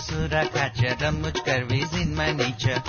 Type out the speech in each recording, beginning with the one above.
Sura Kacha Ramuch Karvi's in my nature.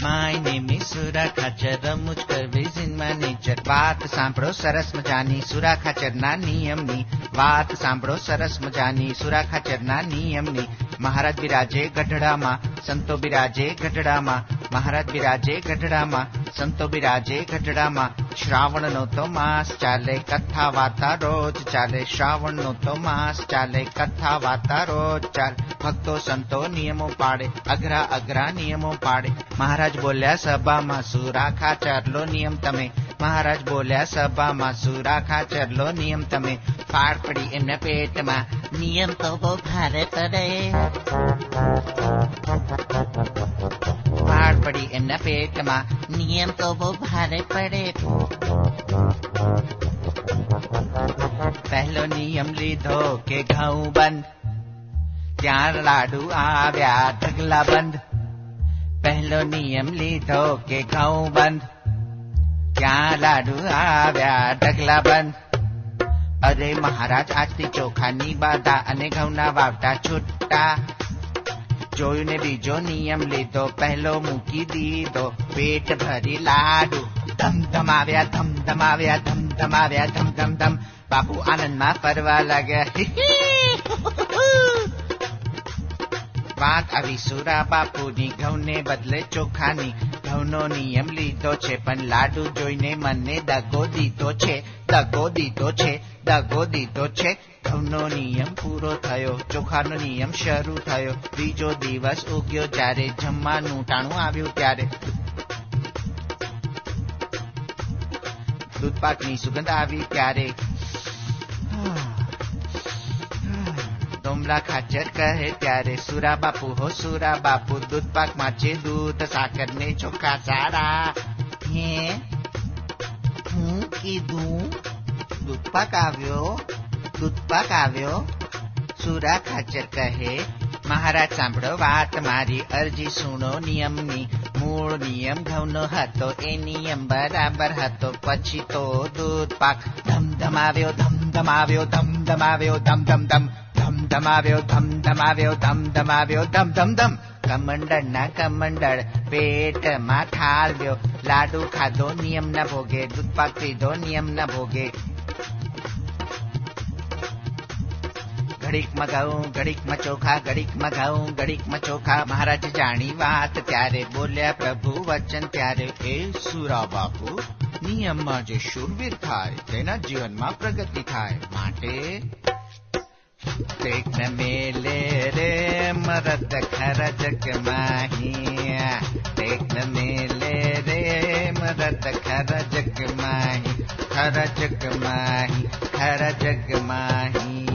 My name is Sura Kacha Ramuch Karvi's in my nature. વાત સાંભળો સરસ મજાની સુરા ખાચરના નિયમની. વાત સાંભળો સરસ મજાની સુરા ખાચરના નિયમની. મહારાજ બિરાજે ગઢડામાં, સંતો બિરાજે ગઢડામાં. મહારાજ બિરાજે ગઢડામાં, સંતો બિરાજે ગઢડામાં. શ્રાવણનો તો માસ ચાલે, કથા વાર્તા રોજ ચાલે. શ્રાવણનો તો માસ ચાલે, કથા વાર્તા રોજ ચાલે. ભક્તો સંતો નિયમો પાડે, અઘરા અઘરા નિયમો પાડે. મહારાજ બોલ્યા સભામાં સુરા ખાચરલો નિયમ તમે. મહારાજ બોલ્યા સભામાં સુરા ખાચરલો નિયમ તમે. પાડ પડી એમના પેટમાં, નિયમ તો બહુ ભારે પડે. પાડ પડી એમના પેટમાં, નિયમ તો બહુ ભારે પડે. પહેલો નિયમ લીધો કે ઘઉં બંધ, ત્યાં લાડુ આવ્યા ઢગલા બંધ. પહેલો નિયમ લીધો કે ઘઉં બંધ, ત્યાં લાડુ આવ્યા ઢગલા બંધ. અરે મહારાજ આજથી ચોખાની બાધા અને ઘઉંના વાવટા છૂટા. જોયું ને બીજો નિયમ લીધો, પહેલો મૂકી દીધો પેટ ભરી લાડુ. ધમધમાવ્યા ધમધમાવ્યા ધમધમાવ્યા ધમધમધમ. બાપુ આનંદમાં ફરવા લાગ્યા. વાત આવી સુરા બાપુની, ઘઉંને બદલે ચોખાની. ઘઉંનો નિયમ લીધો છે પણ લાડુ જોઈને મને દગો દીધો છે. દગો દીધો છે, દગો દીધો છે. ઘઉંનો નિયમ પૂરો થયો, ચોખાનો નિયમ શરૂ થયો. બીજો દિવસ ઉગ્યો જ્યારે જમવાનું ટાણું આવ્યું ત્યારે. દૂધપાકની સુગંધ આવી ત્યારે. ડોમલા ખાચર કહે ત્યારે, સુરા બાપુ હો સુરા બાપુ, દૂધપાકમાં છે દૂધ સાકર ને ચોખા સારા. હે હું કીધું દૂધપાક આવ્યો, દૂધપાક આવ્યો. સુરા ખાચર કહે, મહારાજ સાંભળો વાત મારી, અરજી સુણો નિયમની. મૂળ નિયમ ઘઉંનો હતો, એ નિયમ બરાબર હતો. પછી તો દૂધપાક ધમધમાવ્યો ધમધમાવ્યો ધમધમાવ્યો ધમધમધમ. ધમધમાવ્યો ધમધમાવ્યો ધમધમાવ્યો ધમધમધમ. કમંડળના કમંડળ પેટમાં ઠાલવ્યો. લાડુ ખાધો નિયમ ના ભોગે, દૂધપાક પીધો નિયમ ના ભોગે. ઘડીકમાં ઘઉં ઘડીકમાં ચોખા, ઘડીકમાં ઘઉં ઘડીકમાં ચોખા. મહારાજ જાણી વાત ત્યારે, બોલ્યા પ્રભુ વચન ત્યારે. એ સુરા બાપુ, નિયમમાં જે શૂરવીર થાય તેના જીવનમાં પ્રગતિ થાય. માટે ટેક ન મેલે રે મરદ ખર જગ માહી. ટેક ન મેલે રે મરદ ખર જગ માહી. ખર જગ માહી, ખર જગ માહી.